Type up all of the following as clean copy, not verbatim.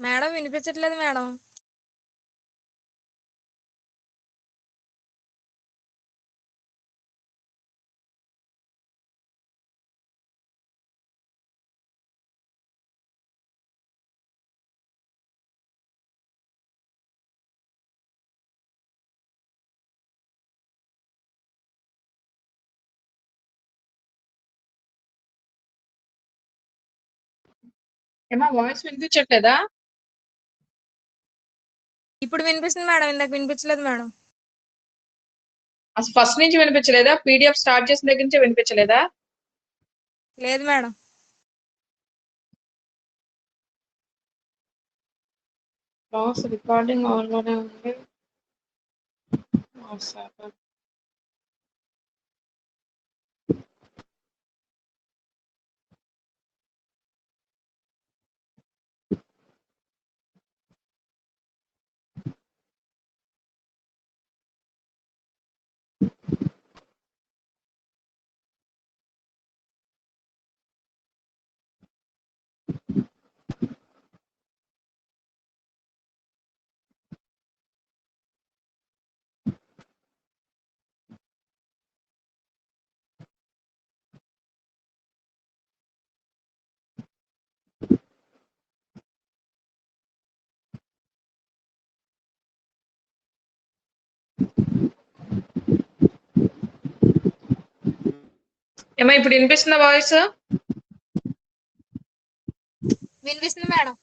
Madam వినిపించట్లేదు madam. ఏమా voice వినిపించట్లేదా? ఇప్పుడు వినిపిస్తుంది మేడం. ఇందాక వినిపించలేదు మేడం. అసలు ఫస్ట్ నుంచి వినిపించలేదా? పీడిఎఫ్ స్టార్ట్ చేసిన దగ్గర నుంచి వినిపించలేదా? లేదు మేడం. బాస్ రికార్డింగ్ ఆన్ లోనే ఉంది. సరే. ఏమా ఇప్పుడు వినిపిస్తున్న వాయిస్? వినిపిస్తుంది మేడం.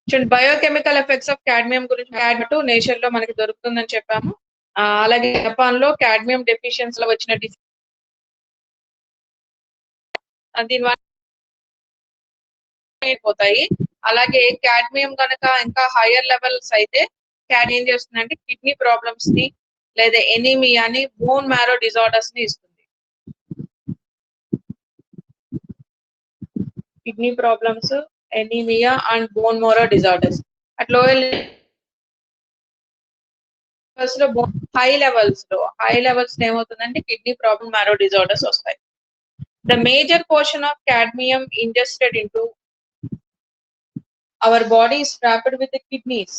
చూడండి, బయోకెమికల్ ఎఫెక్ట్స్ ఆఫ్ కాడ్మియం గురించి కాడ్మియం నేచర్ లో మనకి దొరుకుతుందని చెప్పాము. అలాగే జపాన్ లో కాడ్మియం డెఫిషియన్సీ లో వచ్చిన దీనివల్ల అయిపోతాయి. అలాగే కాడ్మియం కనుక ఇంకా హైయర్ లెవెల్స్ అయితే క్యాడ్ ఏం చేస్తుందంటే కిడ్నీ ప్రాబ్లమ్స్ ని లేదా ఎనీమియాని, బోన్ మ్యారో డిజార్డర్స్ ని ఇస్తుంది. Kidney problems, anaemia and bone marrow disorders. At lower లో హై లెవెల్స్ ఏమవుతుందంటే కిడ్నీ ప్రాబ్లమ్, మ్యారో డిజార్డర్స్ వస్తాయి. The major portion of cadmium ingested into our body is trapped with the kidneys.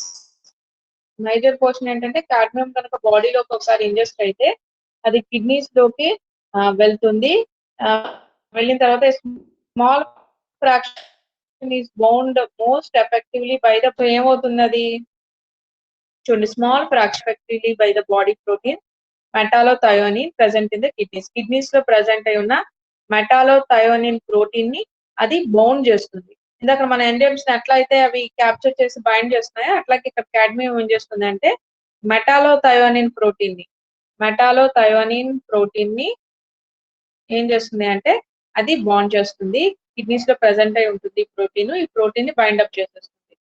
Major portion ఏంటంటే cadmium కనుక బాడీలోకి ఒకసారి ingest అయితే అది kidneys లోకి వెళ్తుంది. వెళ్ళిన తర్వాత small fraction is bound most effectively by the ఏమవుతున్నది చూడండి, small fraction effectively by the body protein metallothionein present in the kidneys లో ప్రెసెంట్ అయి ఉన్న మెటాలోథయోనిన్ ప్రోటీన్ ని అది బౌండ్ చేస్తుంది. ఇందాక మన ఎంజైమ్స్ ఎట్లా అయితే అవి క్యాప్చర్ చేసి బైండ్ చేస్తున్నాయో అట్లాగే ఇక్కడ కాడ్మియం ఏం చేస్తుంది అంటే మెటాలోథయోనిన్ ప్రోటీన్ ని ఏం చేస్తుంది అంటే అది బాండ్ చేస్తుంది. కిడ్నీస్ లో ప్రెసెంట్ అయి ఉంటుంది ఈ ప్రోటీన్ ని బైండ్ అప్ చేసేస్తుంది.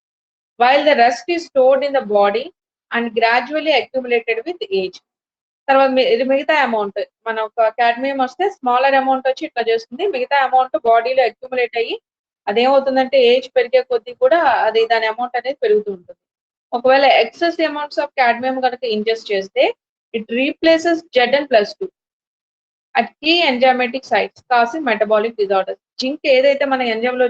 While the rest is stored in the body and gradually accumulated with age. తర్వాత ఇది మిగతా అమౌంట్ మన ఒక కాడ్మియం వస్తే స్మాలర్ అమౌంట్ వచ్చి ఇట్లా చేస్తుంది. మిగతా అమౌంట్ బాడీలో అక్యుములేట్ అయ్యి అదేమవుతుందంటే ఏజ్ పెరిగే కొద్దీ కూడా అది దాని అమౌంట్ అనేది పెరుగుతూ ఉంటుంది. ఒకవేళ ఎక్సెస్ అమౌంట్స్ ఆఫ్ కాడ్మియం కనుక ఇంజెస్ట్ చేస్తే it replaces Zn+2 at key enzymatic sites causing metabolic disorders. Zinc ఏదైతే మన ఎంజైమ్ లో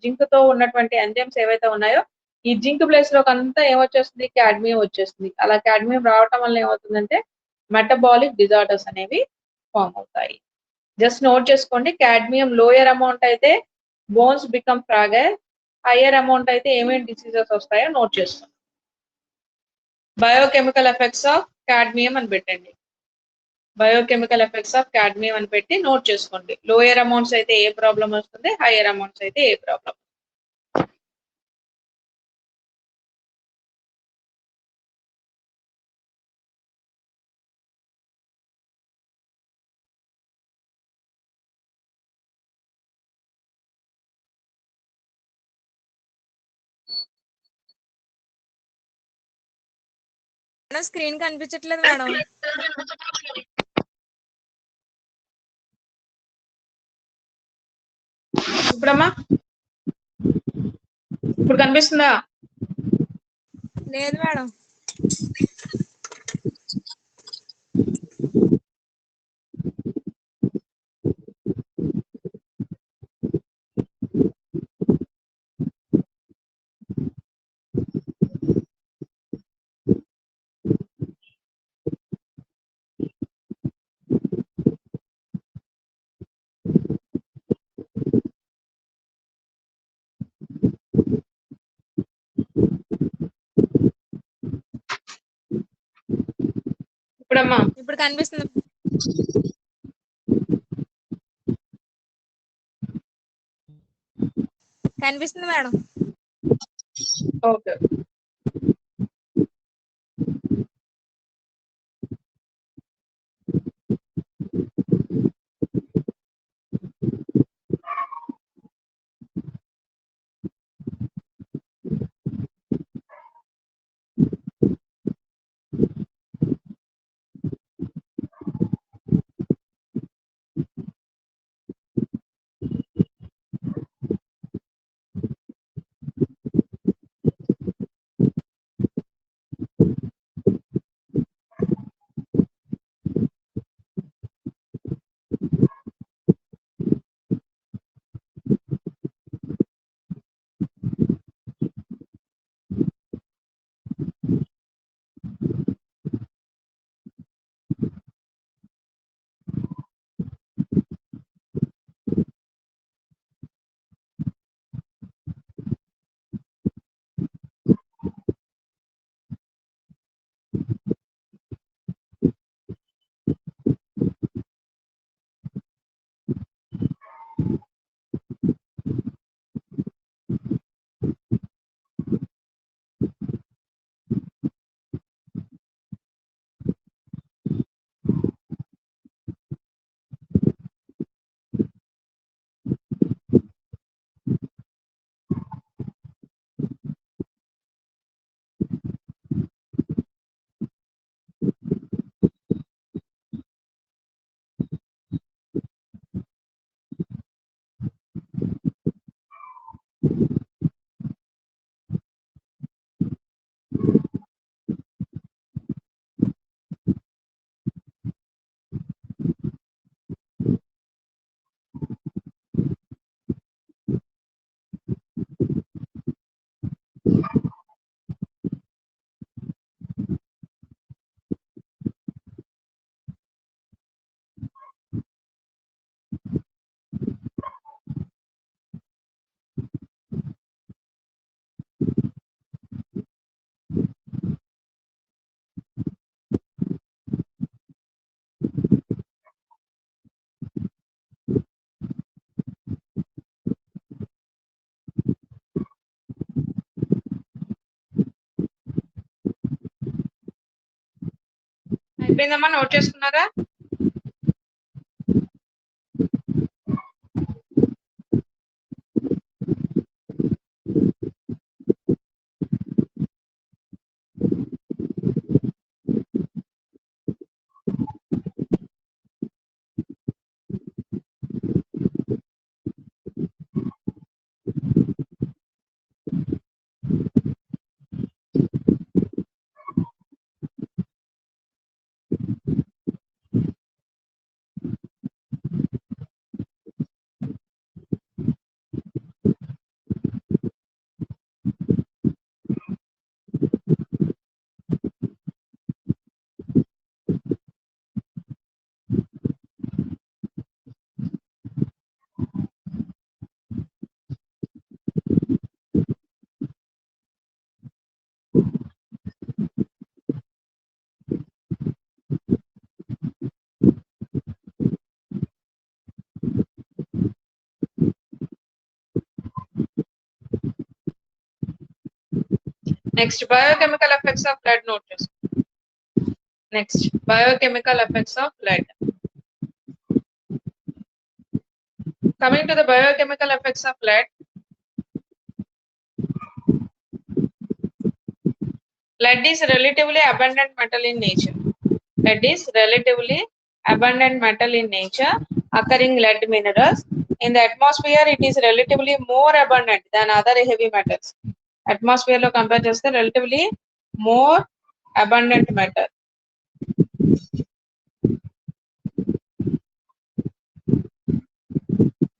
జింక్ తో ఉన్నటువంటి ఎంజైమ్స్ ఏవైతే ఉన్నాయో ఈ జింక్ ప్లేస్ లోకి అంతా ఏమొచ్చేస్తుంది, కాడ్మియం వచ్చేస్తుంది. అలా కాడ్మియం రావటం వల్ల ఏమవుతుందంటే మెటబాలిక్ డిజార్డర్స్ అనేవి ఫామ్ అవుతాయి. జస్ట్ నోట్ చేసుకోండి, కాడ్మియం లోయర్ అమౌంట్ అయితే bones become fragile, higher amount అయితే ఏమేమి డిసీజెస్ వస్తాయో నోట్ చేసుకోండి. బయోకెమికల్ ఎఫెక్ట్స్ ఆఫ్ కాడ్మియం అని పెట్టండి. బయోకెమికల్ ఎఫెక్ట్స్ ఆఫ్ కాడ్మియం అని పెట్టి నోట్ చేసుకోండి. లోయర్ అమౌంట్స్ అయితే ఏ ప్రాబ్లం వస్తుంది, హయ్యర్ అమౌంట్స్ అయితే ఏ ప్రాబ్లం. మేడం స్క్రీన్ కనిపించట్లేదు మేడం. ఇప్పుడమ్మా ఇప్పుడు కనిపిస్తుందా? లేదు మేడం. ఇప్పుడమ్మా ఇప్పుడు కనిపిస్తుంది. కనిపిస్తుంది మేడం. ఓకే. అయిపోయిందమ్మా, నోట్ చేసుకున్నారా? Next biochemical effects of blood note చేసుకోండి. Next biochemical effects of blood. Coming to the biochemical effects of blood, lead is relatively abundant metal in nature. Lead is relatively abundant metal in nature, occurring lead minerals In the atmosphere, it is relatively more abundant than other heavy metals. Atmosphere లో compare చేస్తే relatively more abundant matter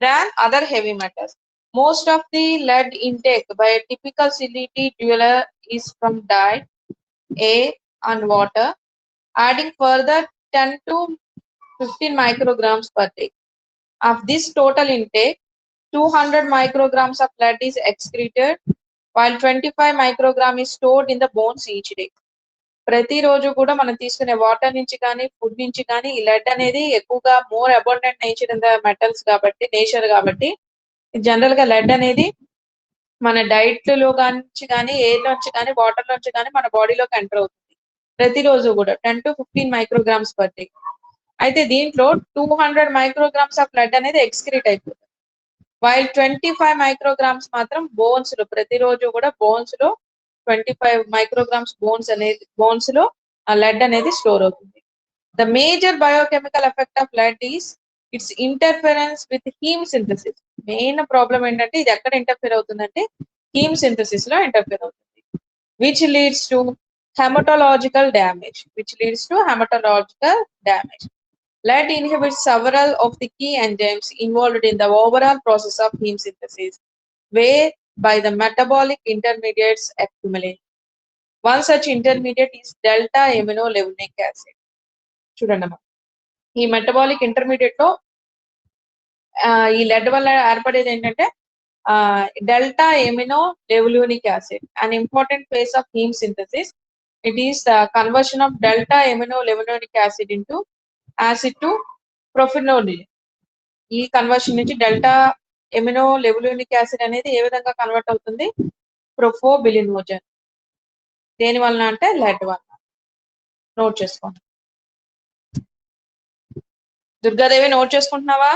than other heavy metals. Most of the lead intake by a typical CLT dweller is from diet, air, and water, adding further 10 to 15 micrograms per day. Of this total intake, 200 micrograms of lead is excreted, while 25 microgram is stored in the bones each day. ప్రతిరోజు కూడా మనం తీసుకునే water నుంచి కానీ food నుంచి కానీ ఈ lead అనేది ఎక్కువగా more abundant nature in the metals కాబట్టి నేచర్ కాబట్టి జనరల్ గా లెడ్ అనేది మన డైట్ లో నుంచి కానీ ఎయిర్ నుంచి కానీ వాటర్ నుంచి కానీ మన బాడీలోకి ఎంటర్ అవుతుంది ప్రతిరోజు కూడా 10 to 15 మైక్రోగ్రామ్స్ పర్ డే. అయితే దీంట్లో 200 మైక్రోగ్రామ్స్ ఆఫ్ లెడ్ అనేది ఎక్స్క్రీట్ అయిపోతుంది, వైల్ 25 మైక్రోగ్రామ్స్ మాత్రం బోన్స్ లో ప్రతిరోజు కూడా బోన్స్ లో 25 మైక్రోగ్రామ్స్ బోన్స్ లో ఆ లెడ్ అనేది స్టోర్ అవుతుంది. The major biochemical effect of lead is its interference with heme synthesis. Main problem ఏంటంటే ఇది ఎక్కడ ఇంటర్ఫియర్ అవుతుందంటే హీమ్ సింథసిస్ లో ఇంటర్ఫియర్ అవుతుంది, which leads to hematological damage. Lead inhibits several of the key enzymes involved in the overall process of heme synthesis, whereby the metabolic intermediates accumulate. One such intermediate is delta aminolevulinic acid. చూడండి ఈ metabolic intermediate లో ఈ lead వల్ల ఏర్పడేది ఏంటంటే delta amino levulinic acid, an important phase of haem synthesis. It is the conversion of delta aminolevulinic acid into acid to profenolide. ఈ conversion నుంచి delta ఎమినోలెవులినిక్ acid అనేది ఏ విధంగా కన్వర్ట్ అవుతుంది, ప్రొఫోబిలినోజన్. దేని వలన అంటే లెడ్ వలన. నోట్ చేసుకోండి. దుర్గాదేవి నోట్ చేసుకుంటున్నావా?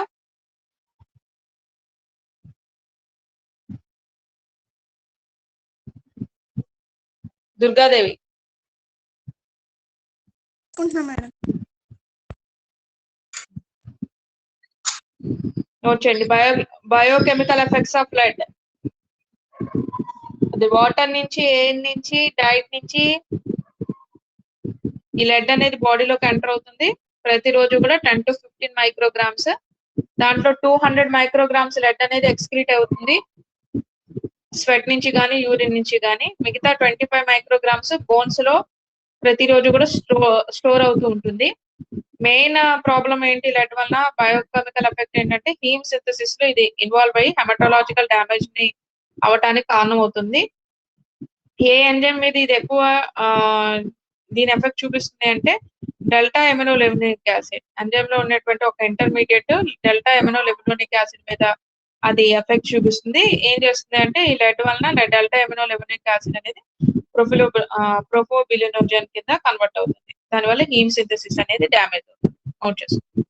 దుర్గాదేవి మేడం. నోట్ చేయండి. Biochemical effects of lead. అది వాటర్ నుంచి, ఎయిర్ నుంచి, డైట్ నుంచి ఈ లెడ్ అనేది బాడీలోకి ఎంటర్ అవుతుంది. ప్రతిరోజు కూడా 10 to 15 మైక్రోగ్రామ్స్. దాంట్లో 200 మైక్రోగ్రామ్స్ లెడ్ అనేది ఎక్స్క్రీట్ అవుతుంది స్వెట్ నుంచి కానీ యూరిన్ నుంచి కానీ. మిగతా 25 మైక్రోగ్రామ్స్ బోన్స్ లో ప్రతిరోజు కూడా స్టోర్ అవుతూ ఉంటుంది. మెయిన్ ప్రాబ్లం ఏంటి లెడ్ వల్ల బయోకెమికల్ ఎఫెక్ట్ ఏంటంటే హీమ్ సింథసిస్ లో ఇది ఇన్వాల్వ్ అయ్యి హెమటాలజికల్ డ్యామేజ్ ని అవటానికి కారణం అవుతుంది. ఏ ఎంజైమ్ మీద ఇది ఎక్కువ దీని ఎఫెక్ట్ చూపిస్తుంది అంటే డెల్టా ఎమినోలెవులినిక్ యాసిడ్ ఎంజైమ్ లో ఉన్నటువంటి ఒక ఇంటర్మీడియట్ డెల్టా ఎమినోలెవులినిక్ యాసిడ్ మీద అది ఎఫెక్ట్ చూపిస్తుంది. ఏం చేస్తుంది అంటే ఈ లెడ్ వలన డెల్టా ఎమినోలెవులినిక్ యాసిడ్ అనేది ప్రొఫోబిలినోజన్ కింద కన్వర్ట్ అవుతుంది. దానివల్ల హీమ్ సింథసిస్ అనేది డ్యామేజ్ అవుతుంది. నోట్ చేసుకోండి.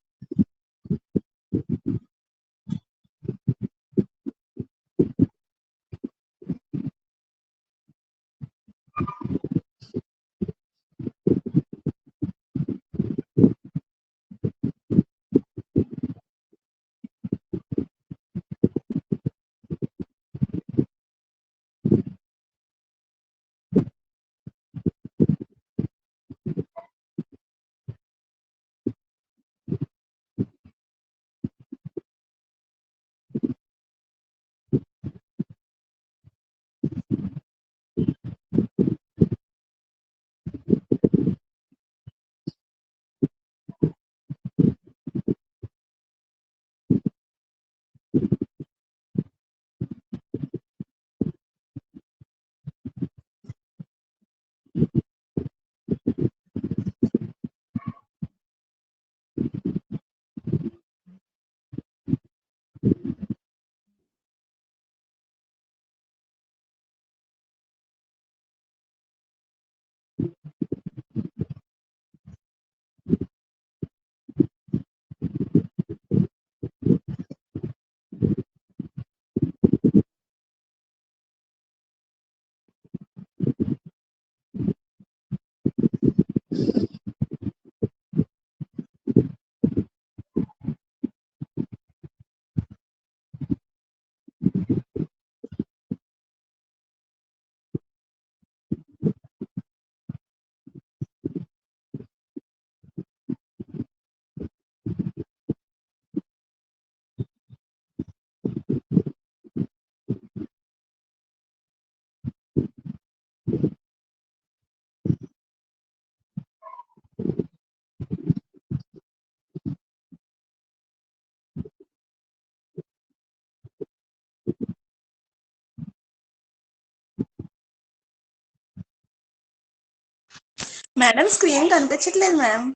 మేడం స్క్రీన్ కనిపించట్లేదు మ్యామ్.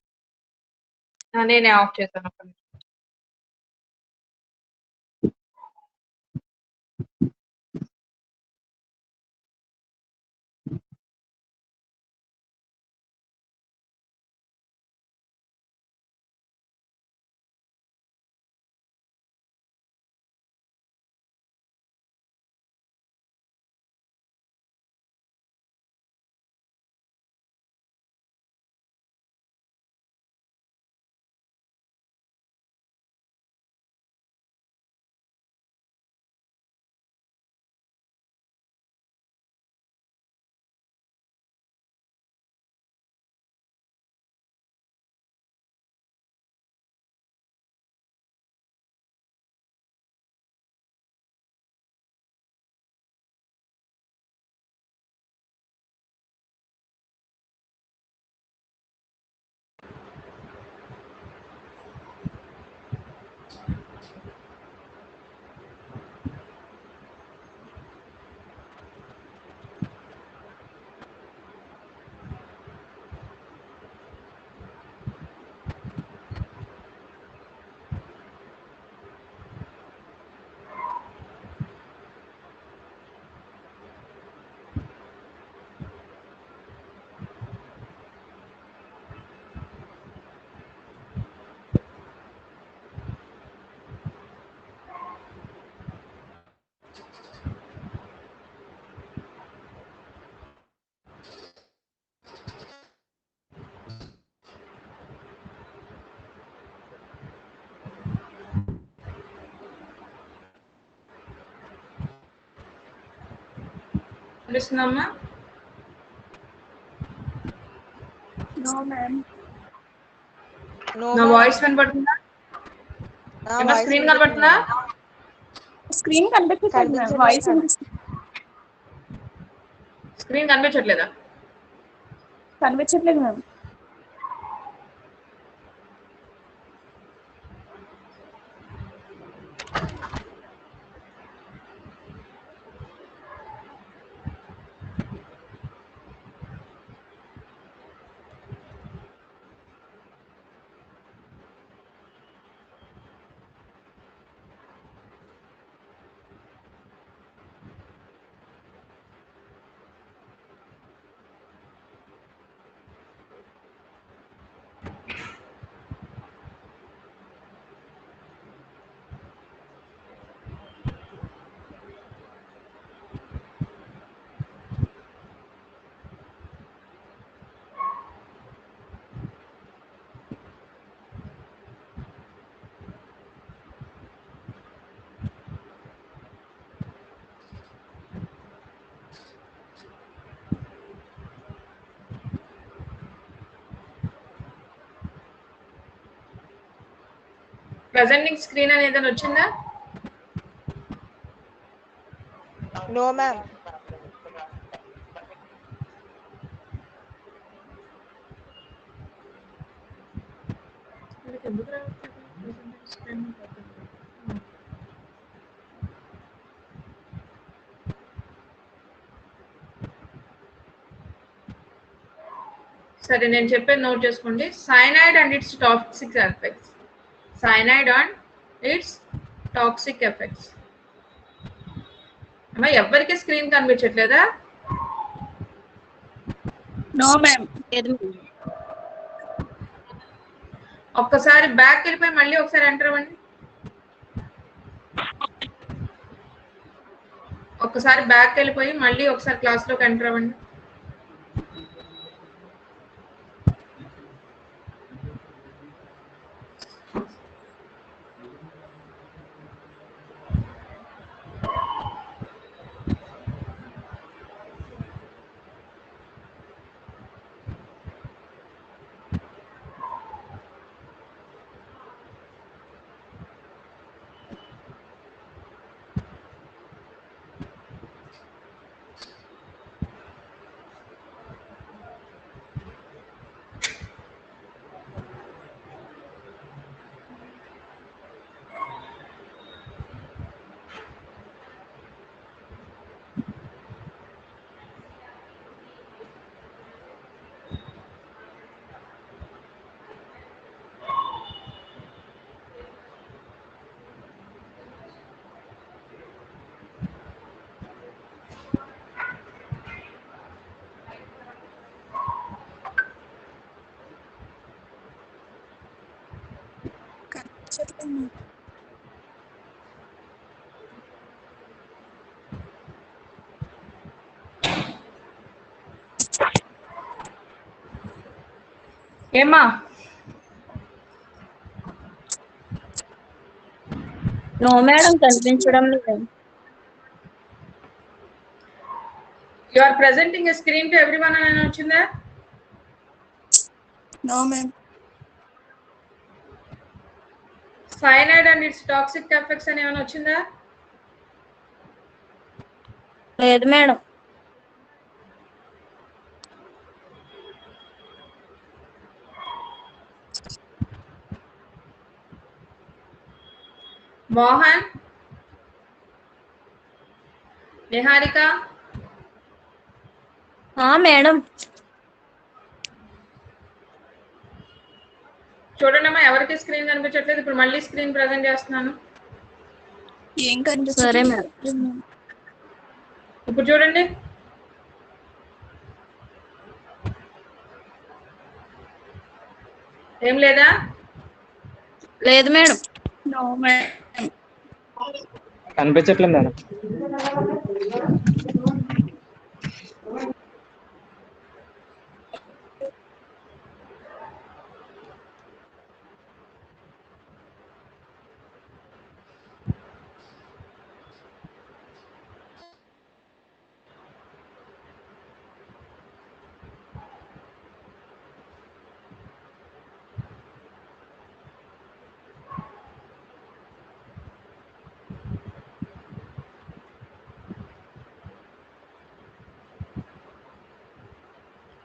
నేనే ఆఫ్ చేశాను అక్కడ. కనిపిస్తుందమ్మా? No ma'am. నా వాయిస్ వినపడుతుందా? ఏమన్నా స్క్రీన్ కనపడుతుందా? స్క్రీన్ కనిపించట్లేదు మ్యామ్. వాయిస్ స్క్రీన్ కనిపించట్లేదా? కనిపించట్లేదు మ్యామ్. ప్రెజెంటింగ్ స్క్రీన్ అని ఏదైనా వచ్చిందా? No ma'am. సరే, నేను చెప్పేది నోట్ చేసుకోండి. Cyanide and its toxic effects. Cyanide and its toxic effects. అమ్మా, ఎవ్వరికి స్క్రీన్ కనిపించట్లేదా? No ma'am. ఒక్కసారి బ్యాక్ వెళ్ళిపోయి మళ్ళీ ఒకసారి ఎంటర్ అవ్వండి. ఒక్కసారి బ్యాక్ వెళ్ళిపోయి మళ్ళీ ఒకసారి క్లాస్లోకి ఎంటర్ అవ్వండి. ఏమ్మా నో మేడం కనిపించడం లేదు. You are presenting a screen to everyone అని వచ్చిందా? No ma'am. Cyanide and its toxic effects అని ఏమైనా వచ్చిందా? లేదు మేడం. మోహన్, నిహారిక, మేడం. చూడండమ్మా ఎవరికి స్క్రీన్ కనిపించట్లేదు. ఇప్పుడు మళ్ళీ స్క్రీన్ ప్రజెంట్ చేస్తున్నాను. ఏం సరే కనిపించట్లేదు. మేడం. ఇప్పుడు చూడండి. ఏం లేదా? లేదు మేడం. No ma'am. కనిపించట్లేదు మేడం.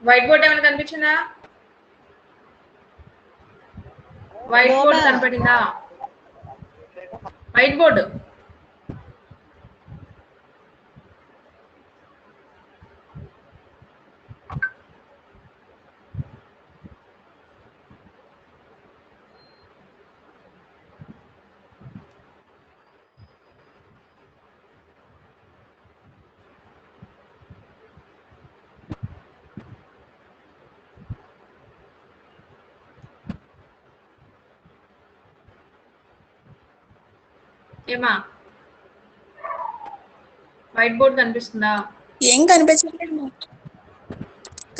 వైట్ బోర్డ్ ఏమైనా కనిపించిందా? White No, board ma'am. కనపడిందా? వైట్ బోర్డు ఏమా వైట్ బోర్డ్ కనిపిస్తుందా? ఏం కనిపించట్లేదు మ్యామ్.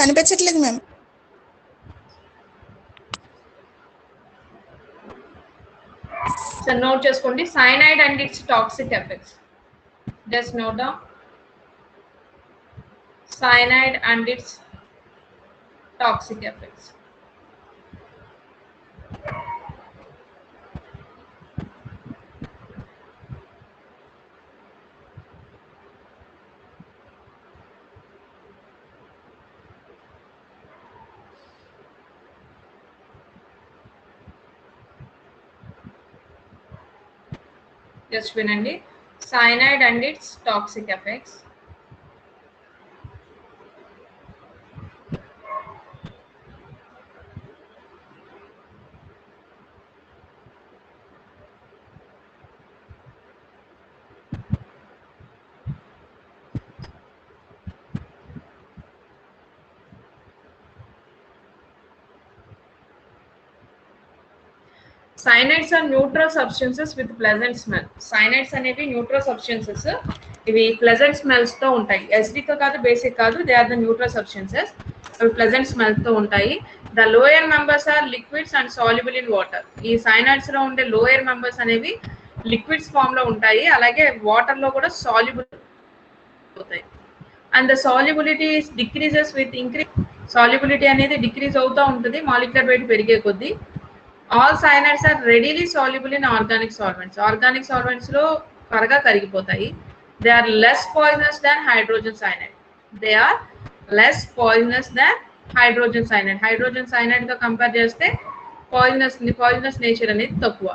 కనిపించట్లేదు మ్యామ్. సో నోట్ చేసుకోండి. Cyanide and its toxic effects. Just note down cyanide and its toxic effects. Just వినండి. Cyanide and its toxic effects. Cyanides are neutral substances with pleasant smell. Cyanides అనేవి neutral substances. ఇవి pleasant smells తో ఉంటాయి. Acidic కాదు, basic కాదు. They are the neutral substances. అవి pleasant smells తో ఉంటాయి. The lower members are liquids and soluble in water. ఈ cyanides లో ఉండే lower members అనేవి liquids form లో ఉంటాయి. అలాగే water లో కూడా soluble అవుతాయి. And the solubility decreases with increase. Solubility అనేది decrease అవుతూ ఉంటుంది molecular weight పెరిగే కొద్దీ. All cyanides are readily soluble in organic solvents. Organic solvents లో త్వరగా కరిగిపోతాయి. They are less poisonous than hydrogen cyanide. They are less poisonous than hydrogen cyanide. Hydrogen cyanide తో compare చేస్తే poisonous నేచర్ అనేది తక్కువ.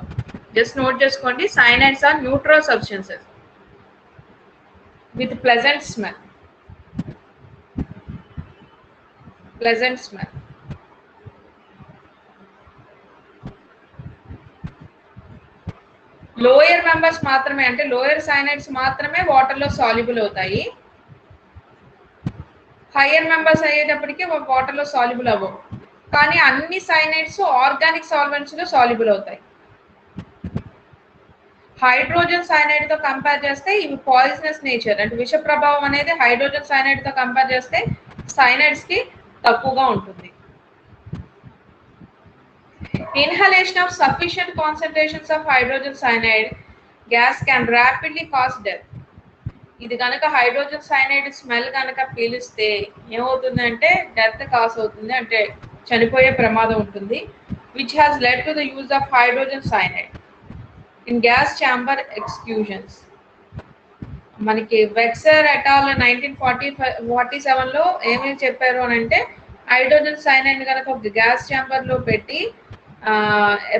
Just note చేసుకోండి. Cyanides are neutral substances with pleasant smell. Pleasant smell. Lower members మాత్రమే, అంటే lower cyanides మాత్రమే water లో soluble అవుతాయి. హయ్యర్ మెంబర్స్ అయ్యేటప్పటికి వాటర్ లో సాల్యుబుల్ అవ్వవు. కానీ అన్ని సైనైడ్స్ ఆర్గానిక్ సాల్వెంట్స్ లో సాల్యుబుల్ అవుతాయి. హైడ్రోజన్ సైనైడ్ తో కంపేర్ చేస్తే ఇవి పాయిజనస్ నేచర్ అంటే విష ప్రభావం అనేది హైడ్రోజన్ సైనైడ్ తో కంపేర్ చేస్తే సైనైడ్స్ కి తక్కువగా ఉంటుంది. Inhalation of sufficient concentrations of hydrogen cyanide gas can rapidly cause death. ఇది కనుక హైడ్రోజన్ సైనైడ్ స్మెల్ కనుక పీలిస్తే ఏమవుతుందంటే డెత్ కాస్ అవుతుంది, అంటే చనిపోయే ప్రమాదం ఉంటుంది. Which has led to the use of hydrogen cyanide in gas chamber executions. మనకి వెక్సర్ ఎటాల్ 1947లో ఏమేమి చెప్పారు అని అంటే హైడ్రోజన్ సైనైడ్ కనుక ఒక గ్యాస్ ఛాంబర్ లో పెట్టి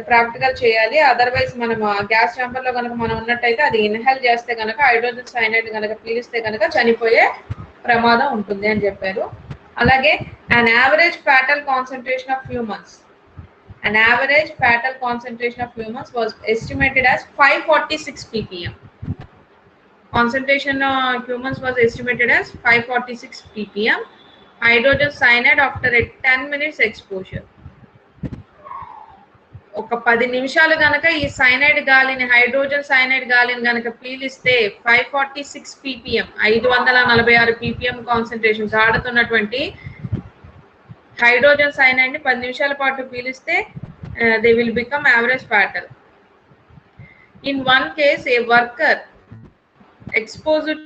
ప్రాక్టికల్ చేయాలి. అదర్వైజ్ మనం గ్యాస్ ఛాంబర్ లో కనుక మనం ఉన్నట్టయితే అది ఇన్హేల్ చేస్తే కనుక హైడ్రోజన్ సైనైడ్ కనుక పీలిస్తే కనుక చనిపోయే ప్రమాదం ఉంటుంది అని చెప్పారు. అలాగే an average fatal concentration of humans was estimated as 546 ppm. Concentration of humans was estimated as 546 ppm hydrogen cyanide after a 10 minutes exposure. ఒక 10 నిమిషాలు గనక ఈ సైనైడ్ గాలిని హైడ్రోజన్ సైనైడ్ గాలిని గనక పీలిస్తే 546 ppm 546 ppm కాన్సంట్రేషన్ గాడుతున్నటువంటి హైడ్రోజన్ సైనైడ్ ని 10 నిమిషాల పాటు పీలిస్తే they will become average fatal. In one case a worker exposed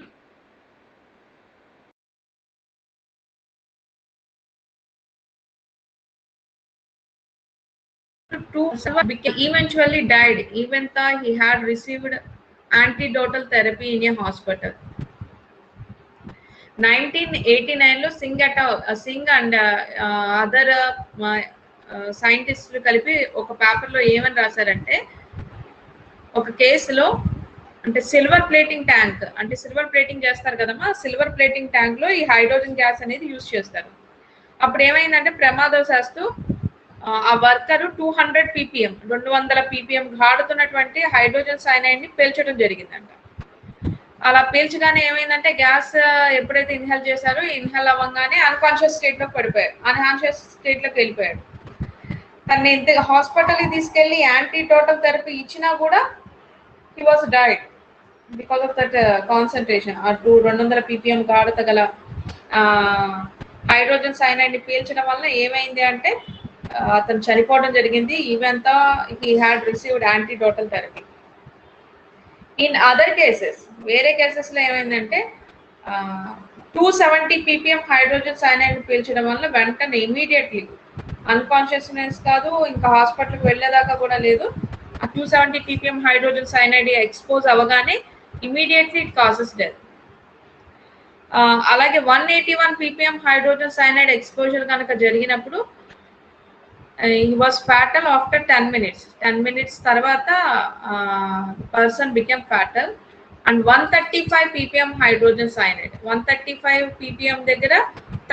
to eventually died even though he had received antidotal therapy in a hospital. 1989లో Singh and other సైంటిస్టులు కలిపి ఒక పేపర్లో ఏమని రాశారంటే ఒక కేసులో అంటే సిల్వర్ ప్లేటింగ్ ట్యాంక్ అంటే సిల్వర్ ప్లేటింగ్ చేస్తారు కదమ్మా, సిల్వర్ ప్లేటింగ్ ట్యాంక్ లో ఈ హైడ్రోజన్ గ్యాస్ అనేది యూజ్ చేస్తారు. అప్పుడు ఏమైందంటే ప్రమాదవశాత్తు ఆ వర్కరు 200 ppm 200 ppm గాడుతున్నటువంటి హైడ్రోజన్ సైనైడ్ ని పేల్చడం జరిగిందంట. అలా పేల్చగానే ఏమైందంటే గ్యాస్ ఎప్పుడైతే ఇన్హేల్ చేశారో ఇన్హేల్ అవ్వగానే అన్కాన్షియస్ స్టేట్ లో పడిపోయాడు, అన్కాన్షియస్ స్టేట్ లోకి వెళ్ళిపోయాడు. తనని ఇంత హాస్పిటల్ కి తీసుకెళ్లి యాంటీడోటల్ థెరపీ ఇచ్చినా కూడా he was died because of that concentration. ఆ 200 ppm గాఢత గల హైడ్రోజన్ సైనైడ్ ని పీల్చడం వల్ల ఏమైంది అంటే అతను చనిపోవడం జరిగింది. ఈవెన్ తో he had received antidotal therapy. In other cases వేరే కేసెస్ లో ఏమైందంటే 270 ppm హైడ్రోజన్ సైనైడ్ ని పీల్చడం వల్ల వెంటనే ఇమీడియట్లీ అన్కాన్షియస్నెస్ కాదు, ఇంకా హాస్పిటల్కి వెళ్ళేదాకా కూడా లేదు. 270 ppm హైడ్రోజన్ సైనైడ్ ఎక్స్పోజ్ అవగానే ఇమీడియట్లీ ఇట్ కాసెస్ డెత్. అలాగే 181 ppm హైడ్రోజన్ సైనైడ్ ఎక్స్పోజర్ కనుక జరిగినప్పుడు he was fatal after 10 minutes. 10 minutes తర్వాత person became fatal. And 135 ppm hydrogen cyanide 135 ppm దగ్గర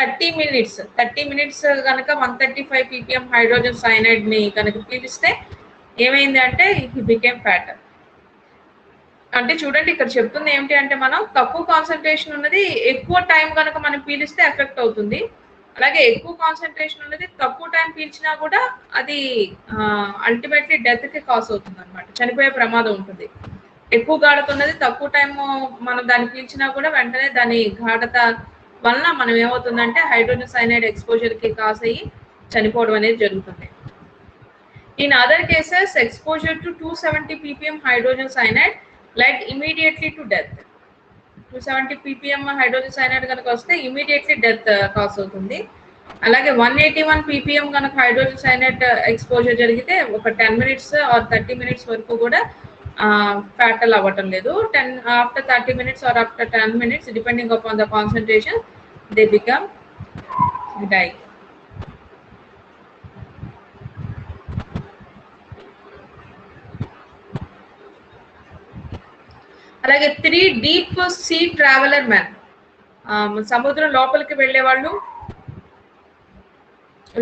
30 minutes కనుక 135 ppm హైడ్రోజన్ సైనైడ్ ని కనుక పీలిస్తే ఏమైంది అంటే he became fatal. అంటే చూడండి ఇక్కడ చెప్తుంది ఏమిటి అంటే మనం తక్కువ కాన్సన్ట్రేషన్ ఉన్నది ఎక్కువ టైం కనుక మనం పీలిస్తే ఎఫెక్ట్ అవుతుంది. అలాగే ఎక్కువ కాన్సన్ట్రేషన్ ఉన్నది తక్కువ టైం పీల్చినా కూడా అది అల్టిమేట్లీ డెత్ కి కాస్ అవుతుంది అనమాట, చనిపోయే ప్రమాదం ఉంటుంది. ఎక్కువ గాఢత ఉన్నది తక్కువ టైం మనం దాన్ని పీల్చినా కూడా వెంటనే దాని గాఢత వలన మనం ఏమవుతుందంటే హైడ్రోజన్ సైనైడ్ ఎక్స్పోజర్ కి కాస్ అయ్యి చనిపోవడం అనేది జరుగుతుంది. In other cases, exposure to 270 ppm hydrogen cyanide led immediately to death. 270 ppm hydrogen cyanide కనుక వస్తే ఇమీడియట్లీ డెత్ కాస్ అవుతుంది. అలాగే 181 ppm కనుక హైడ్రోజన్ సైనైడ్ ఎక్స్పోజర్ జరిగితే ఒక 10 minutes or 30 minutes వరకు కూడా ఫ్యాటల్ అవ్వటం లేదు. After 30 minutes or after 10 minutes depending upon the concentration they become die. అలాగే 3 డీప్ సీ ట్రావెలర్ మ్యాన్ సముద్రం లోపలికి వెళ్ళే వాళ్ళు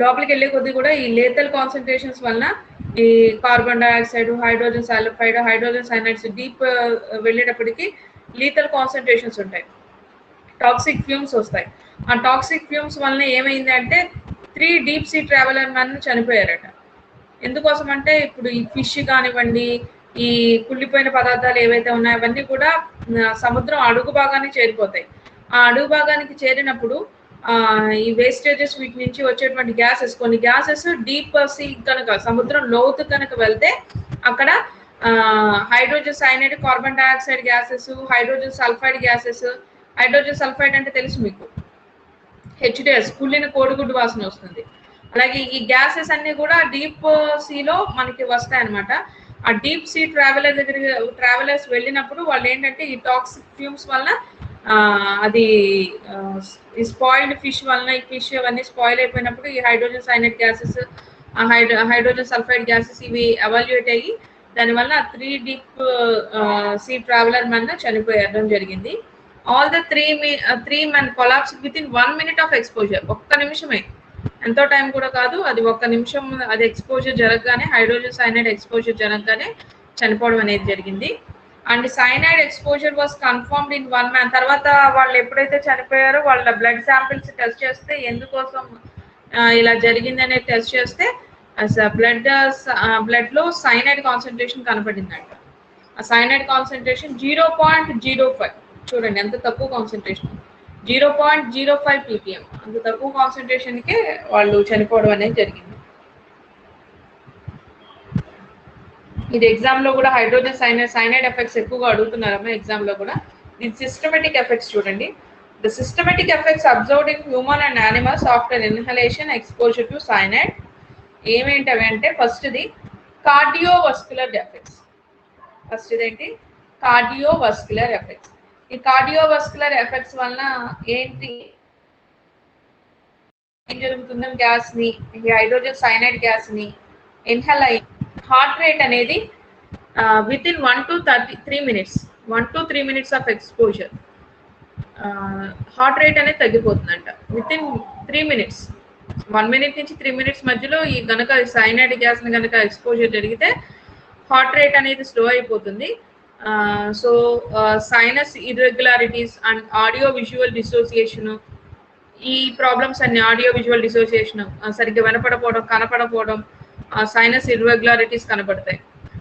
లోపలికి వెళ్ళే కొద్దీ కూడా ఈ లేతల్ కాన్సన్ట్రేషన్స్ వలన ఈ carbon dioxide, hydrogen sulphide, hydrogen cyanides deep వెళ్ళేటప్పటికి లీతల్ కాన్సన్ట్రేషన్స్ ఉంటాయి, టాక్సిక్ ఫ్యూమ్స్ వస్తాయి. ఆ టాక్సిక్ ఫ్యూమ్స్ వలన ఏమైంది అంటే 3 డీప్ సీ ట్రావెలర్ మ్యాన్ చనిపోయారట. ఎందుకోసం అంటే ఇప్పుడు ఈ ఫిష్ కానివ్వండి, ఈ కుళ్ళిపోయిన పదార్థాలు ఏవైతే ఉన్నాయో అవన్నీ కూడా సముద్రం అడుగు భాగానికి చేరిపోతాయి. ఆ అడుగు భాగానికి చేరినప్పుడు ఈ వేస్టేజెస్ వీటి నుంచి వచ్చేటువంటి గ్యాసెస్, కొన్ని గ్యాసెస్ డీప్ సీ కనుక సముద్రం లోతు కనుక వెళ్తే అక్కడ hydrogen cyanide, carbon dioxide gases, hydrogen sulphide gases. Hydrogen sulphide అంటే తెలుసు మీకు, హెచ్డిఎస్, కుళ్ళిన కోడిగుడ్డు వాసన వస్తుంది. అలాగే ఈ గ్యాసెస్ అన్ని కూడా డీప్ సీలో మనకి వస్తాయి అన్నమాట. ఆ డీప్ సీ ట్రావెలర్స్ వెళ్ళినప్పుడు వాళ్ళు ఏంటంటే ఈ టాక్సిక్ ఫ్యూమ్స్ వలన అది ఈ స్పాయిల్డ్ ఫిష్ వలన ఈ ఫిష్ అవన్నీ స్పాయిల్ అయిపోయినప్పుడు ఈ hydrogen cyanide gases, hydrogen sulphide gases ఇవి ఎవాల్యుయేట్ అయ్యి దానివల్ల 3 డీప్ సీ ట్రావెలర్ మన చనిపోయడం జరిగింది. All the 3 men collapsed within 1 minute of exposure. ఒక్క నిమిషమే, ఎంతో టైం కూడా కాదు, అది ఒక్క నిమిషం. అది ఎక్స్పోజర్ జరగగానే, హైడ్రోజన్ సైనైడ్ ఎక్స్పోజర్ జరగగానే చనిపోవడం అనేది జరిగింది. And cyanide exposure was confirmed in 1 man. తర్వాత వాళ్ళు ఎప్పుడైతే చనిపోయారో వాళ్ళ బ్లడ్ శాంపిల్స్ టెస్ట్ చేస్తే ఎందుకోసం ఇలా జరిగింది అనేది టెస్ట్ చేస్తే బ్లడ్ లో సైనైడ్ కాన్సన్ట్రేషన్ కనపడిందంట. ఆ సైనైడ్ కాన్సన్ట్రేషన్ 0.05. చూడండి ఎంత తక్కువ కాన్సన్ట్రేషన్, 0.05 ppm. అంత తక్కువ కాన్సన్ట్రేషన్ కే వాళ్ళు చనిపోవడం అనేది జరిగింది. ఇది ఎగ్జామ్ లో కూడా హైడ్రోజన్ సైనైడ్ ఎఫెక్ట్స్ ఎక్కువగా అడుగుతున్నారమ్మా ఎగ్జామ్ లో కూడా. ఇది సిస్టమేటిక్ ఎఫెక్ట్స్ చూడండి. The systematic effects observed in human and animals after inhalation exposure to cyanide. ఏమేంటవి అంటే ఫస్ట్ది కార్డియోవస్కులర్ ఎఫెక్ట్స్. ఫస్ట్ ఇదేంటి, కార్డియోవస్కులర్ ఎఫెక్ట్స్. ఈ కార్డియోవస్కులర్ ఎఫెక్ట్స్ వలన ఏం జరుగుతుందో గ్యాస్ ని, ఈ హైడ్రోజన్ సైనైడ్ గ్యాస్ ని ఇన్హేల్ అయ్యి హార్ట్ రేట్ అనేది within 1 to 3 minutes, 1 to 3 minutes of exposure heart rate అనేది తగ్గిపోతుందంట. విత్ ఇన్ 3 minutes, 1 minute నుంచి 3 minutes మధ్యలో ఈ గనక సైనైడ్ గ్యాస్ ని గనక ఎక్స్పోజర్ జరిగితే హార్ట్ రేట్ అనేది స్లో అయిపోతుంది. So sinus irregularities and audio visual dissociation, ఈ ప్రాబ్లమ్స్ అన్ని, ఆడియో విజువల్ డిసోసియేషన్, సరిగ్గా వినపడపోవడం, కనపడపోవడం, సైనస్ ఇర్రెగ్యులారిటీస్ కనపడతాయి.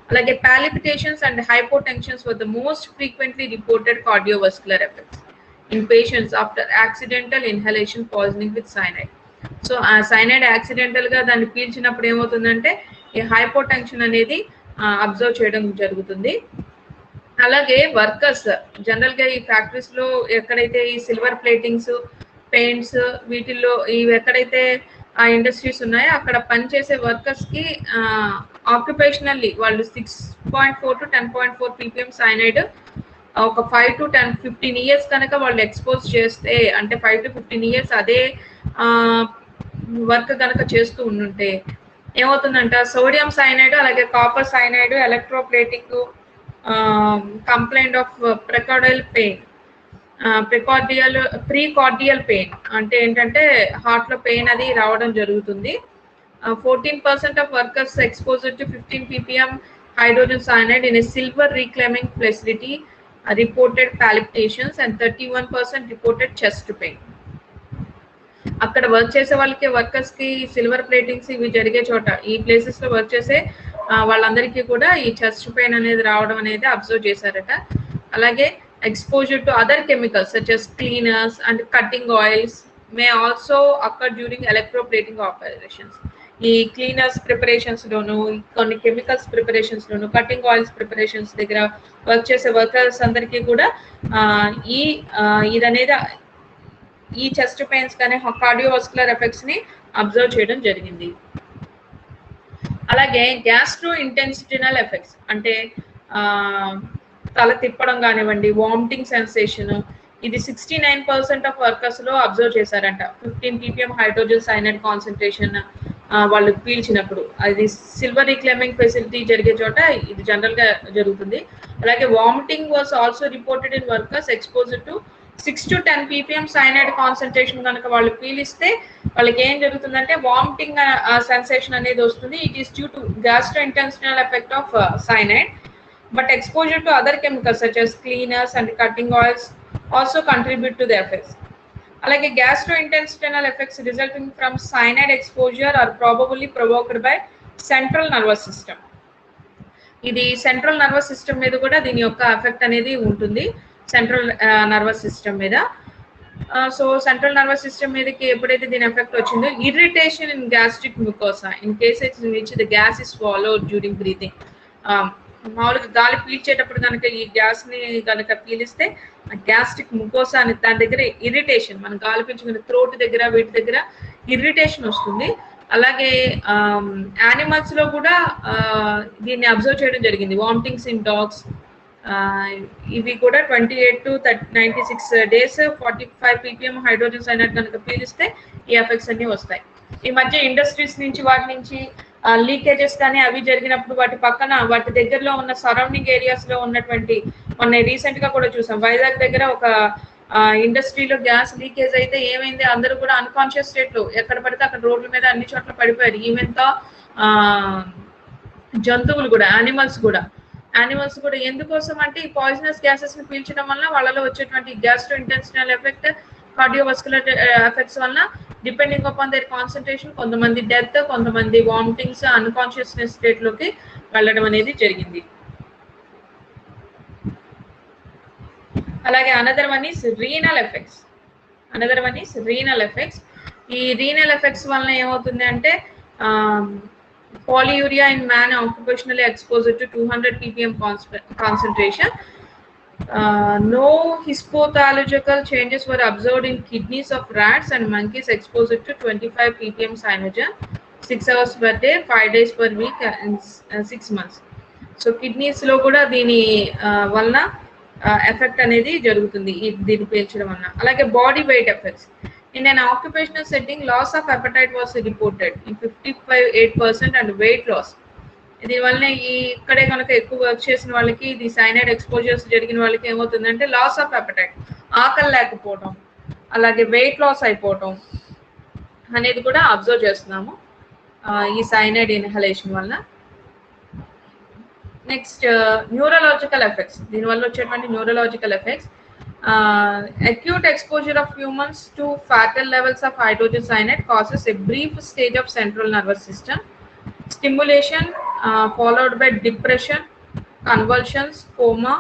అలాగే palpitations and hypotensions were the most frequently reported cardiovascular effects in patients after accidental inhalation poisoning with cyanide. So ఆ cyanide accidental గా దాన్ని పీల్చినప్పుడు ఏమవుతుందంటే ఈ హైపోటెన్షన్ అనేది అబ్జర్వ్ చేయడం జరుగుతుంది. అలాగే వర్కర్స్ జనరల్ గా ఈ ఫ్యాక్టరీస్ లో ఎక్కడైతే ఈ సిల్వర్ ప్లేటింగ్స్, పెయింట్స్, వీటిల్లో ఇవి ఎక్కడైతే ఆ ఇండస్ట్రీస్ ఉన్నాయో అక్కడ పనిచేసే వర్కర్స్ కి ఆక్యుపేషనల్లీ వాళ్ళు 6.4 to 10.4 ppm సైనైడ్ ఒక 5 to 15 years కనుక వాళ్ళు ఎక్స్పోజ్ చేస్తే, అంటే 5 to 15 years అదే వర్క్ కనుక చేస్తూ ఉంటే ఏమవుతుందంట, సోడియం సైనైడ్ అలాగే copper cyanide, electroplating, complaint of precordial pain, precordial pain అంటే ఏంటంటే హార్ట్ లో పెయిన్ అది రావడం జరుగుతుంది. 14% of workers exposed to 15 ppm hydrogen cyanide in a silver reclaiming facility reported palpitations and 31% reported chest pain. అక్కడ work చేసే వాళ్ళకి, వర్కర్స్ కి సిల్వర్ ప్లేటింగ్స్ ఇవి జరిగే చోట, ఈ ప్లేసెస్ లో వర్క్ చేసే వాళ్ళందరికీ కూడా ఈ చెస్ట్ పెయిన్ అనేది రావడం అనేది అబ్జర్వ్ చేశారట. అలాగే exposure to other chemicals such as cleaners and cutting oils may also occur during electroplating operations. ఈ క్లీనర్స్ ప్రిపరేషన్స్ లోను, కొన్ని కెమికల్స్ ప్రిపరేషన్స్ లోను, కటింగ్ ఆయిల్స్ ప్రిపరేషన్స్ దగ్గర వర్క్ చేసే వర్కర్స్ అందరికీ కూడా ఇదనేది ఈ చెస్ట్ పెయిన్స్ కానీ కార్డియోవాస్కులర్ ఎఫెక్ట్స్ ని అబ్జర్వ్ చేయడం జరిగింది. అలాగే గ్యాస్ట్రో ఇంటెన్సిటినల్ ఎఫెక్ట్స్ అంటే తల తిప్పడం కానివ్వండి, వామిటింగ్ సెన్సేషన్, ఇది 69% ఆఫ్ వర్కర్స్ లో అబ్జర్వ్ చేశారంట. 15 ppm హైడ్రోజన్ సైనైడ్ కాన్సన్ట్రేషన్ వాళ్ళు పీల్చినప్పుడు, అది సిల్వర్ రీక్లైమింగ్ ఫెసిలిటీ జరిగే చోట ఇది జనరల్ గా జరుగుతుంది. అలాగే vomiting was also reported in workers exposed to 6 to 10 ppm cyanide concentration కనుక వాళ్ళు పీలిస్తే వాళ్ళకి ఏం జరుగుతుందంటే వామిటింగ్ సెన్సేషన్ అనేది వస్తుంది. It is due to gastrointestinal effect of cyanide. But exposure to other chemicals such as cleaners and cutting oils also contribute to the effects. Like gastrointestinal effects resulting from cyanide exposure are probably provoked by central nervous system. ఇది central nervous system మీద కూడా దీని యొక్క effect అనేది ఉంటుంది, central nervous system మీద. So central nervous system మీదకి ఎప్పుడైతే దీని ఎఫెక్ట్ వచ్చిందో, irritation in gastric mucosa in cases in which the gas is swallowed during breathing. మామూలుగా గాలి పీల్చేటప్పుడు కనుక ఈ గ్యాస్ ని కనుక పీలిస్తే గ్యాస్ట్రిక్ మ్యూకోసా అని దాని దగ్గర ఇరిటేషన్, మనం గాలి పీల్చుకునే థ్రోట్ దగ్గర వీటి దగ్గర ఇరిటేషన్ వస్తుంది. అలాగే యానిమల్స్ లో కూడా దీన్ని అబ్జర్వ్ చేయడం జరిగింది, వామిటింగ్స్ ఇన్ డాగ్స్. ఇవి కూడా 28 to 96 days 45 ppm hydrogen cyanide కనుక పీలిస్తే ఈ ఎఫెక్ట్స్ అన్ని వస్తాయి. ఈ మధ్య ఇండస్ట్రీస్ నుంచి వాటి నుంచి లీకేజెస్ కానీ అవి జరిగినప్పుడు వాటి పక్కన వాటి దగ్గరలో ఉన్న సరౌండింగ్ ఏరియాస్ లో ఉన్నటువంటి, మొన్న రీసెంట్ గా కూడా చూసాం వైజాగ్ దగ్గర ఒక ఇండస్ట్రీలో గ్యాస్ లీకేజ్ అయితే ఏమైంది, అందరూ కూడా అన్కాన్షియస్ స్టేట్ లో ఎక్కడ పడితే అక్కడ రోడ్ల మీద అన్ని చోట్ల పడిపోయారు. ఈవెన్ తో జంతువులు కూడా, యానిమల్స్ కూడా ఎందుకోసం అంటే ఈ పాయిజనస్ గ్యాసెస్ ని పీల్చడం వల్ల వాళ్ళలో వచ్చేటువంటి gastro intestinal effect, cardiovascular effects వల్ల డిపెండింగ్ అపాన్ దేర్ కాన్సన్ట్రేషన్ కొంతమంది డెత్, కొంతమంది వామిటింగ్స్, అన్కాన్షియస్నెస్ స్టేట్ లోకి వెళ్ళడం అనేది జరిగింది. అలాగే another one is renal effects. ఈ రీనల్ ఎఫెక్ట్స్ వలన ఏమవుతుంది అంటే polyuria in man occupationally exposed to 200 ppm concentration. No histopathological changes were observed in kidneys of rats and monkeys exposed to 25 ppm cyanogen 6 hours per day, 5 days per week and 6 months. So kidneys లో కూడా దీని వలన effect అనేది జరుగుతుంది దీని పీల్చడం వలన. అలాగే body weight effects. In an occupational setting, loss of appetite was reported in 58% and weight loss. దీనివల్ల ఇక్కడే కనుక ఎక్కువ వర్క్ చేసిన వాళ్ళకి, ఇది సైనైడ్ ఎక్స్పోజర్స్ జరిగిన వాళ్ళకి ఏమవుతుందంటే లాస్ ఆఫ్ అపెటైట్, ఆకలి లేకపోవడం, అలాగే వెయిట్ లాస్ అయిపోవడం అనేది కూడా అబ్జర్వ్ చేస్తున్నాము ఈ సైనైడ్ ఇన్హలేషన్ వల్ల. Next neurological effects. దీనివల్ల వచ్చేటువంటి neurological effects. Acute exposure of humans to fatal levels of hydrogen cyanide causes a brief stage of central nervous system stimulation followed by depression, convulsions, coma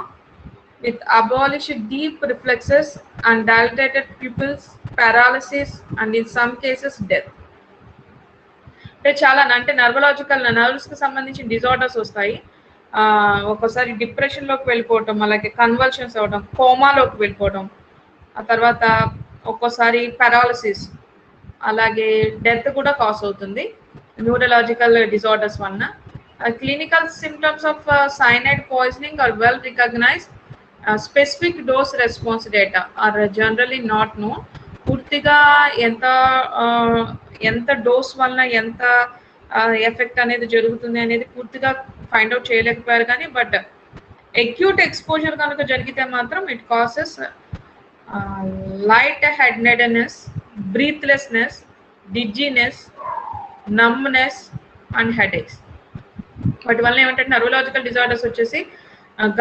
with abolished deep reflexes and dilated pupils, paralysis and in some cases death. చాలా అంటే నర్వలాజికల్ nerves కి సంబంధించిన disorders వస్తాయి. ఒక్కోసారి depression లోకి వెళ్ళిపోవటం, అలాగే convulsions అవడం, కోమాలోకి వెళ్ళిపోవడం, ఆ తర్వాత ఒక్కోసారి పారాలసిస్, అలాగే డెత్ కూడా కాజ్ అవుతుంది న్యూరలాజికల్ డిజార్డర్స్ వలన. Clinical symptoms of cyanide poisoning are well recognized. Specific dose response data are generally not known. పూర్తిగా ఎంత డోస్ వలన ఎంత ఎఫెక్ట్ అనేది జరుగుతుంది అనేది పూర్తిగా ఫైండ్ అవుట్ చేయలేకపోయారు కానీ, బట్ అక్యూట్ ఎక్స్పోజర్ కనుక జరిగితే మాత్రం it causes light headedness, breathlessness, dizziness, numbness and headaches. వాటి వల్ల ఏమంటే నర్వలాజికల్ డిజార్డర్స్ వచ్చేసి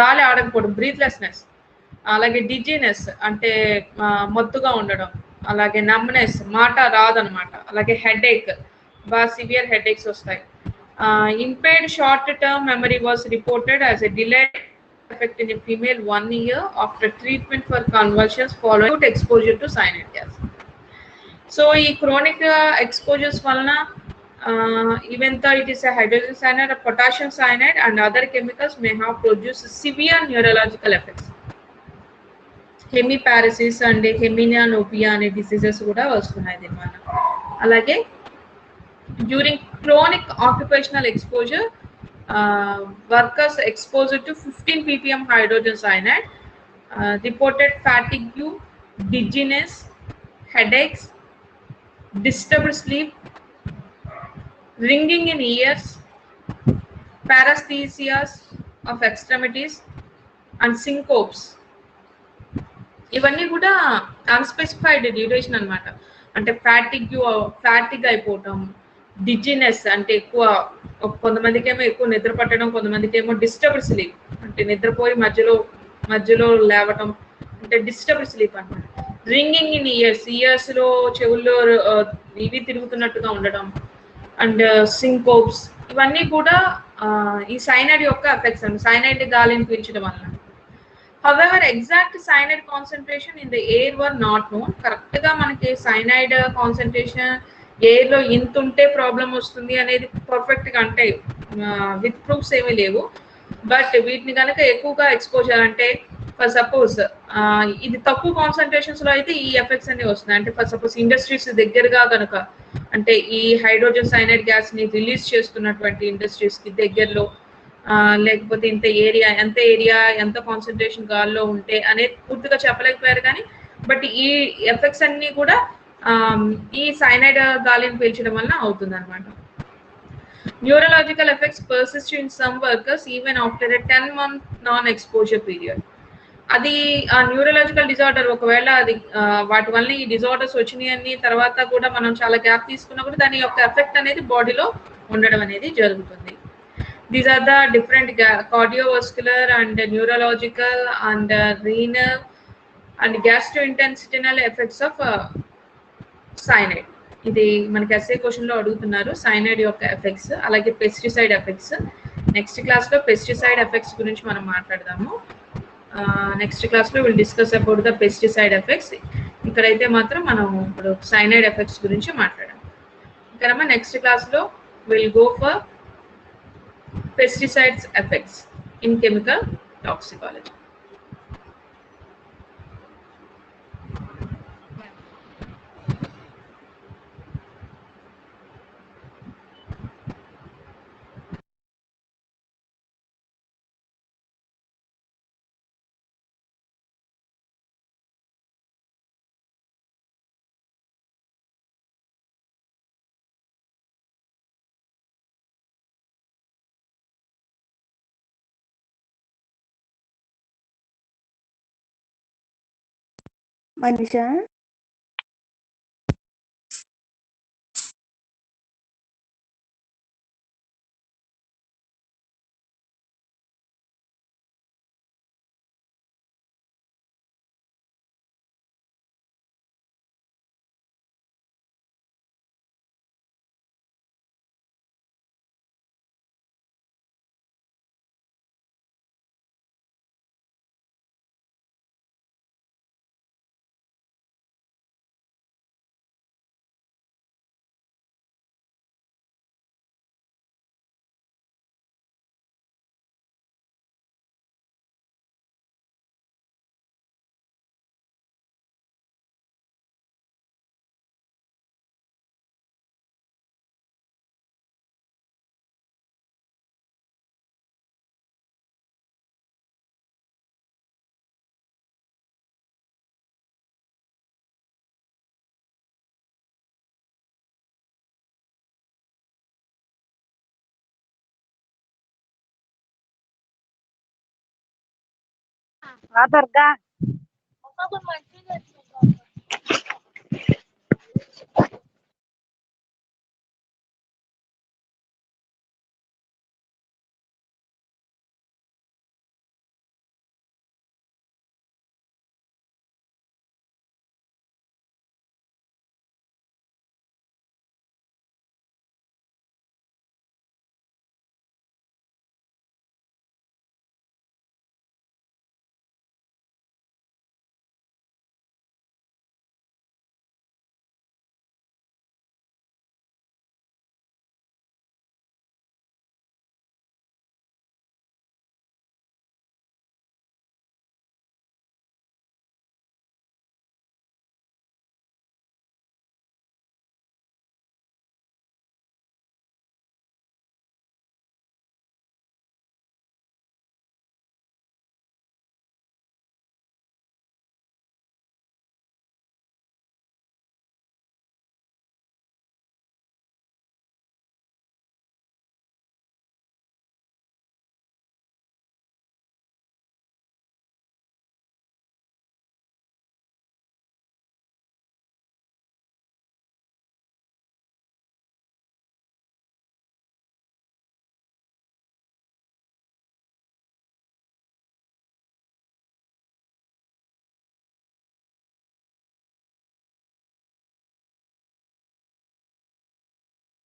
గాలి ఆడకపోవడం, బ్రీత్లెస్నెస్, అలాగే డిజ్జినెస్ అంటే మత్తుగా ఉండడం, అలాగే నమ్నెస్ మాట రాదనమాట, అలాగే హెడేక్, బాగా సివియర్ హెడేక్స్ వస్తాయి. Impaired short-term memory was reported as a delayed effect in a female 1 year after treatment for convulsions following exposure to cyanide gas. So, chronic exposures valna, even though it is a hydrogen cyanide, a potassium cyanide and other chemicals may have produced severe neurological effects. Hemiparesis and hemianopia ane diseases kuda vastunayi dinvana. Alage during chronic occupational exposure, workers exposed to 15 ppm hydrogen cyanide reported fatigue, dizziness, headaches, disturbed sleep, ringing in ears, paresthesias of extremities and syncopes. ఇవన్నీ కూడా unspecified duration అనమాట. అంటే fatigue అయిపోవటం, dizziness అంటే ఎక్కువ, కొంతమందికి ఏమో ఎక్కువ నిద్ర పట్టడం, కొంతమందికి ఏమో డిస్టర్బ్డ్ స్లీప్ అంటే నిద్రపోయి మధ్యలో లేవటం అంటే డిస్టర్బ్డ్ స్లీప్ అన్నమాట. రింగింగ్ ఇన్ ఇయర్స్ లో చెవుల్లో ఇవి తిరుగుతున్నట్టుగా ఉండడం అండ్ సింకోప్స్, ఇవన్నీ కూడా ఈ సైనైడ్ యొక్క ఎఫెక్ట్స్ అండి. సైనైడ్ గాలిని పీల్చడం వల్ల. However, exact cyanide concentration in the air were not known. Correct గా మనకి సైనైడ్ కాన్సన్ట్రేషన్ ఎయిర్ లో ఇంత ఉంటే ప్రాబ్లం వస్తుంది అనేది పర్ఫెక్ట్ గా అంటే విత్ ప్రూఫ్స్ ఏమీ లేవు. బట్ వీటిని కనుక ఎక్కువగా ఎక్స్పోజర్ అంటే ఫర్ సపోజ్ ఇది తక్కువ కాన్సన్ట్రేషన్స్ లో అయితే ఈ ఎఫెక్ట్స్ అన్ని వస్తున్నాయి. అంటే ఫర్ సపోజ్ ఇండస్ట్రీస్ దగ్గరగా కనుక అంటే ఈ హైడ్రోజన్ సైనైడ్ గ్యాస్ ని రిలీజ్ చేస్తున్నటువంటి ఇండస్ట్రీస్ కి దగ్గరలో లేకపోతే ఎంత ఏరియా ఎంత కాన్సన్ట్రేషన్ గాల్లో ఉంటే అనేది పూర్తిగా చెప్పలేకపోయారు. కానీ బట్ ఈ ఎఫెక్ట్స్ అన్ని కూడా ఈ సైనైడ్ గాలిని పీల్చడం వల్ల అవుతుంది అనమాట. Neurological effects persist in some workers even after a 10-month non exposure period. అది ఆ న్యూరలాజికల్ డిజార్డర్ ఒకవేళ అది వాటి వల్ల ఈ డిజార్డర్స్ వచ్చినాయి అన్ని తర్వాత కూడా మనం చాలా గ్యాప్ తీసుకున్నా కూడా దాని యొక్క ఎఫెక్ట్ అనేది బాడీలో ఉండడం అనేది జరుగుతుంది. These are the different cardiovascular and neurological and renal and gastrointestinal effects of cyanide. ఇది మనకి ఎస్ఏ క్వశ్చన్ లో అడుగుతున్నారు సైనైడ్ యొక్క ఎఫెక్ట్స్. అలాగే పెస్టిసైడ్ ఎఫెక్ట్స్. నెక్స్ట్ క్లాస్ లో పెస్టిసైడ్ ఎఫెక్ట్స్ గురించి మనం మాట్లాడదాము. నెక్స్ట్ క్లాస్ లో will discuss about the pesticide effects. ఇక్కడైతే మాత్రం మనం ఇప్పుడు సైనైడ్ ఎఫెక్ట్స్ గురించి మాట్లాడాం. ఇక్కడ నెక్స్ట్ క్లాస్ లో will go for pesticides effects in chemical toxicology. Manisha Durga